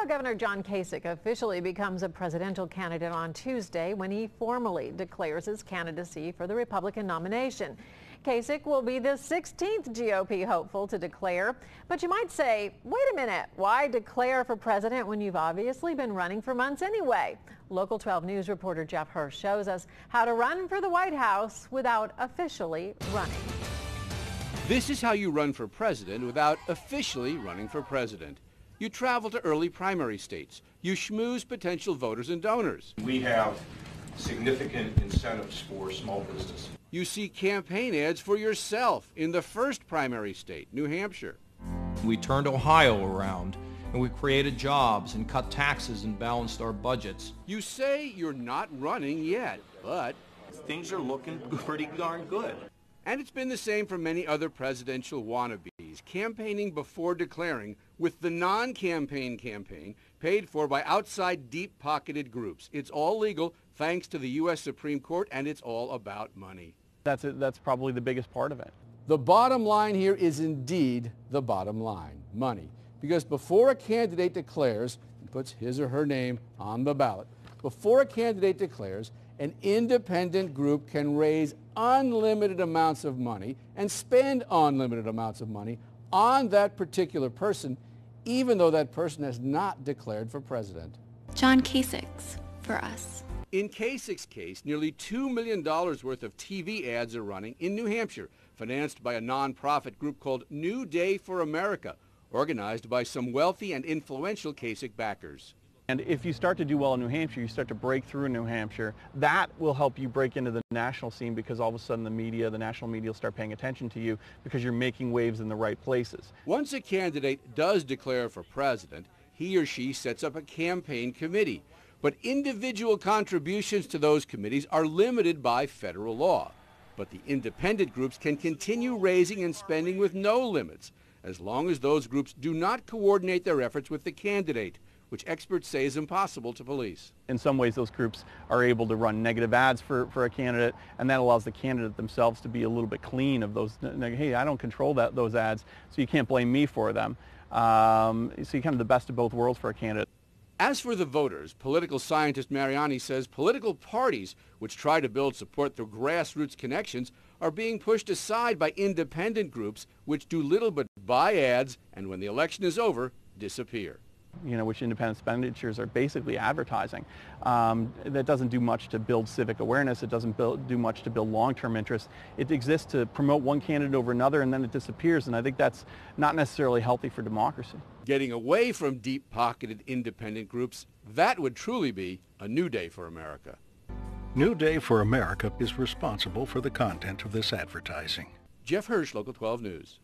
Governor John Kasich officially becomes a presidential candidate on Tuesday when he formally declares his candidacy for the Republican nomination. Kasich will be the 16th GOP hopeful to declare. But you might say, wait a minute, why declare for president when you've obviously been running for months anyway? Local 12 News reporter Jeff Hirsch shows us how to run for the White House without officially running. This is how you run for president without officially running for president. You travel to early primary states. You schmooze potential voters and donors. We have significant incentives for small business. You see campaign ads for yourself in the first primary state, New Hampshire. We turned Ohio around, and we created jobs and cut taxes and balanced our budgets. You say you're not running yet, but Things are looking pretty darn good. and it's been the same for many other presidential wannabes, campaigning before declaring with the non-campaign campaign paid for by outside deep-pocketed groups. It's all legal thanks to the U.S. Supreme Court, and it's all about money. That's probably the biggest part of it. The bottom line here is indeed the bottom line, money. Because before a candidate declares and puts his or her name on the ballot, before a candidate declares, an independent group can raise unlimited amounts of money and spend unlimited amounts of money on that particular person, even though that person has not declared for president. John Kasich for us. In Kasich's case, nearly $2 million worth of TV ads are running in New Hampshire, financed by a nonprofit group called New Day for America, organized by some wealthy and influential Kasich backers. And if you start to do well in New Hampshire, you start to break through in New Hampshire, that will help you break into the national scene because all of a sudden the national media will start paying attention to you because you're making waves in the right places. Once a candidate does declare for president, he or she sets up a campaign committee. But individual contributions to those committees are limited by federal law. But the independent groups can continue raising and spending with no limits, as long as those groups do not coordinate their efforts with the candidate, which experts say is impossible to police. In some ways, those groups are able to run negative ads for a candidate, and that allows the candidate themselves to be a little bit clean of those. Hey, I don't control those ads, so you can't blame me for them. So you kind of the best of both worlds for a candidate. As for the voters, political scientist Mariani says political parties, which try to build support through grassroots connections, are being pushed aside by independent groups which do little but buy ads and when the election is over, disappear. Which independent expenditures are basically advertising. That doesn't do much to build civic awareness. It doesn't do much to build long-term interest. It exists to promote one candidate over another, and then it disappears, and I think that's not necessarily healthy for democracy. Getting away from deep-pocketed independent groups, that would truly be a new day for America. New Day for America is responsible for the content of this advertising. Jeff Hirsch, Local 12 News.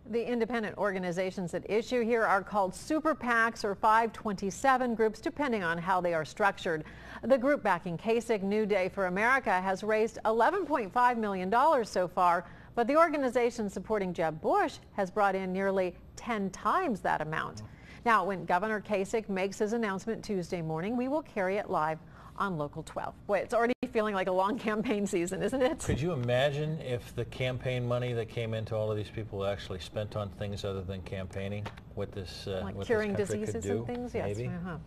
The independent organizations at issue here are called super PACs or 527 groups, depending on how they are structured. The group backing Kasich, New Day for America, has raised $11.5 million so far, but the organization supporting Jeb Bush has brought in nearly 10 times that amount. Now, when Governor Kasich makes his announcement Tuesday morning, we will carry it live on Local 12. Boy, it's already feeling like a long campaign season, isn't it? Could you imagine if the campaign money that came into all of these people actually spent on things other than campaigning? What this, like what curing this country diseases could do, and things? Yes. maybe? Well,